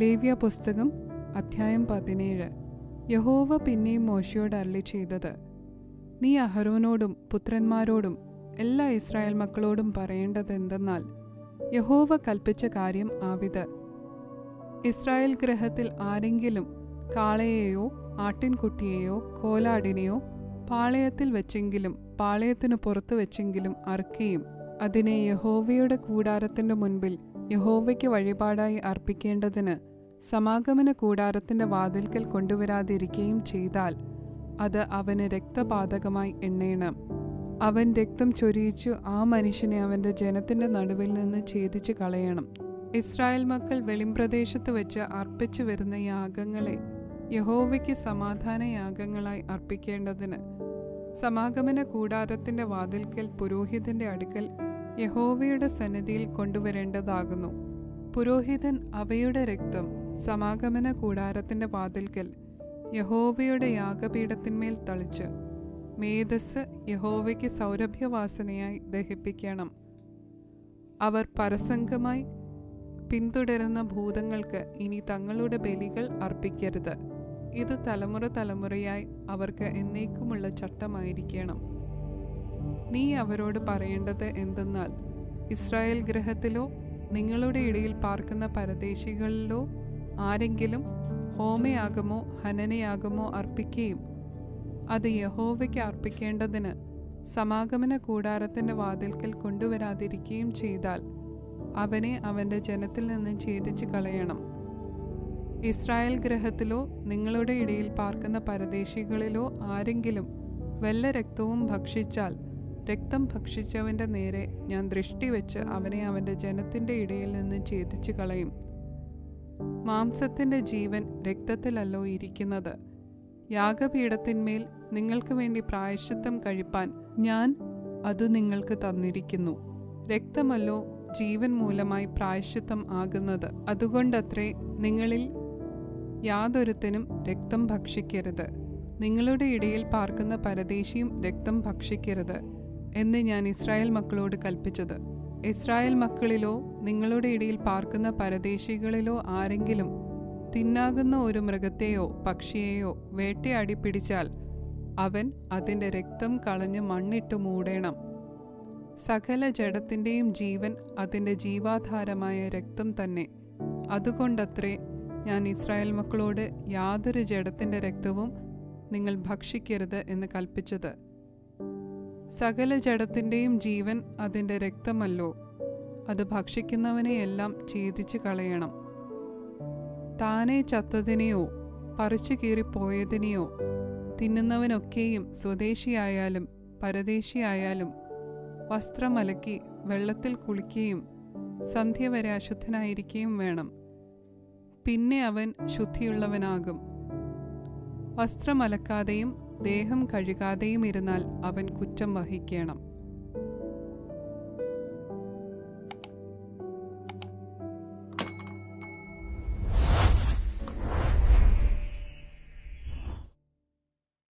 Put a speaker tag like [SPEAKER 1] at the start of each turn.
[SPEAKER 1] ലേവ്യ പുസ്തകം അധ്യായം 17. യഹോവ പിന്നെയും മോശയോട് അരുളി ചെയ്തത്: നീ അഹരോനോടും പുത്രന്മാരോടും എല്ലാ ഇസ്രായേൽ മക്കളോടും പറയേണ്ടതെന്തെന്നാൽ, യഹോവ കൽപ്പിച്ച കാര്യം ആവിത്: ഇസ്രായേൽ ഗൃഹത്തിൽ ആരെങ്കിലും കാളയെയോ ആട്ടിൻകുട്ടിയെയോ കോലാടിനെയോ പാളയത്തിൽ വെച്ചെങ്കിലും പാളയത്തിനു പുറത്തു വെച്ചെങ്കിലും അറുക്കുകയും അതിനെ യഹോവയുടെ കൂടാരത്തിന്റെ മുൻപിൽ യഹോവയ്ക്ക് വഴിപാടായി അർപ്പിക്കേണ്ടതിന് സമാഗമന കൂടാരത്തിന്റെ വാതിൽക്കൽ കൊണ്ടുവരാതിരിക്കുകയും ചെയ്താൽ, അത് അവന് രക്തപാതകമായി എണ്ണേണം. അവൻ രക്തം ചൊരിയിച്ചു ആ മനുഷ്യനെ അവന്റെ ജനത്തിന്റെ നടുവിൽ നിന്ന് ഛേദിച്ചു കളയണം. ഇസ്രായേൽ മക്കൾ വെളിമ്പ്രദേശത്ത് വെച്ച് അർപ്പിച്ചു വരുന്ന യാഗങ്ങളെ യഹോവയ്ക്ക് സമാധാന യാഗങ്ങളായി അർപ്പിക്കേണ്ടതിന് സമാഗമന കൂടാരത്തിന്റെ വാതിൽക്കൽ പുരോഹിതന്റെ അടുക്കൽ യഹോവയുടെ സന്നിധിയിൽ കൊണ്ടുവരേണ്ടതാകുന്നു. പുരോഹിതൻ അവയുടെ രക്തം സമാഗമന കൂടാരത്തിന്റെ വാതിൽക്കൽ യഹോവയുടെ യാഗപീഠത്തിന്മേൽ തളിച്ച് മേധസ് യഹോവയ്ക്ക് സൗരഭ്യവാസനയായി ദഹിപ്പിക്കണം. അവർ പരസംഗമായി പിന്തുടരുന്ന ഭൂതങ്ങൾക്ക് ഇനി തങ്ങളുടെ ബലികൾ അർപ്പിക്കരുത്. ഇത് തലമുറ തലമുറയായി അവർക്ക് എന്നേക്കുമുള്ള ചട്ടമായിരിക്കണം. നീ അവരോട് പറയേണ്ടത് എന്തെന്നാൽ, ഇസ്രായേൽ ഗൃഹത്തിലോ നിങ്ങളുടെ ഇടയിൽ പാർക്കുന്ന പരദേശികളിലോ ആരെങ്കിലും ഹോമയാഗമോ ഹനനയാഗമോ അർപ്പിക്കുകയും അത് യഹോവയ്ക്ക് അർപ്പിക്കേണ്ടതിന് സമാഗമന കൂടാരത്തിന്റെ വാതിൽക്കൽ കൊണ്ടുവരാതിരിക്കുകയും ചെയ്താൽ, അവനെ അവന്റെ ജനത്തിൽ നിന്ന് ഛേദിച്ചു കളയണം. ഇസ്രായേൽ ഗൃഹത്തിലോ നിങ്ങളുടെ ഇടയിൽ പാർക്കുന്ന പരദേശികളിലോ ആരെങ്കിലും വല്ല രക്തവും ഭക്ഷിച്ചാൽ, രക്തം ഭക്ഷിച്ചവന്റെ നേരെ ഞാൻ ദൃഷ്ടി വെച്ച് അവനെ അവന്റെ ജനത്തിന്റെ ഇടയിൽ നിന്ന് ഛേദിച്ചു കളയും. മാംസത്തിന്റെ ജീവൻ രക്തത്തിലല്ലോ ഇരിക്കുന്നത്. യാഗപീഠത്തിന്മേൽ നിങ്ങൾക്ക് വേണ്ടി പ്രായശ്ചിത്തം കഴിപ്പാൻ ഞാൻ അതു നിങ്ങൾക്ക് തന്നിരിക്കുന്നു. രക്തമല്ലോ ജീവൻ മൂലമായി പ്രായശ്ചിത്തം ആകുന്നത്. അതുകൊണ്ടത്രേ നിങ്ങളിൽ യാതൊരുത്തനും രക്തം ഭക്ഷിക്കരുത്, നിങ്ങളുടെ ഇടയിൽ പാർക്കുന്ന പരദേശിയും രക്തം ഭക്ഷിക്കരുത് എന്ന് ഞാൻ ഇസ്രായേൽ മക്കളോട് കൽപ്പിച്ചത്. ഇസ്രായേൽ മക്കളിലോ നിങ്ങളുടെ ഇടയിൽ പാർക്കുന്ന പരദേശികളിലോ ആരെങ്കിലും തിന്നാകുന്ന ഒരു മൃഗത്തെയോ പക്ഷിയെയോ വേട്ടയാടി പിടിച്ചാൽ, അവൻ അതിൻ്റെ രക്തം കളഞ്ഞ് മണ്ണിട്ട് മൂടേണം. സകല ജഡത്തിൻ്റെയും ജീവൻ അതിൻ്റെ ജീവാധാരമായ രക്തം തന്നെ. അതുകൊണ്ടത്രേ ഞാൻ ഇസ്രായേൽ മക്കളോട് യാതൊരു ജഡത്തിൻ്റെ രക്തവും നിങ്ങൾ ഭക്ഷിക്കരുത് എന്ന് കൽപ്പിച്ചത്. സകല ജഡത്തിൻ്റെയും ജീവൻ അതിൻ്റെ രക്തമല്ലോ, അത് ഭക്ഷിക്കുന്നവനെയെല്ലാം ഛേദിച്ചു കളയണം. താനെ ചത്തതിനെയോ പറിച്ചു കീറിപ്പോയതിനെയോ തിന്നുന്നവനൊക്കെയും സ്വദേശിയായാലും പരദേശിയായാലും വസ്ത്രമലക്കി വെള്ളത്തിൽ കുളിക്കുകയും സന്ധ്യ വരെ അശുദ്ധനായിരിക്കുകയും വേണം. പിന്നെ അവൻ ശുദ്ധിയുള്ളവനാകും. വസ്ത്രമലക്കാതെയും ദേഹം കഴുകാതെയും ഇരുന്നാൽ അവൻ കുറ്റം വഹിക്കണം.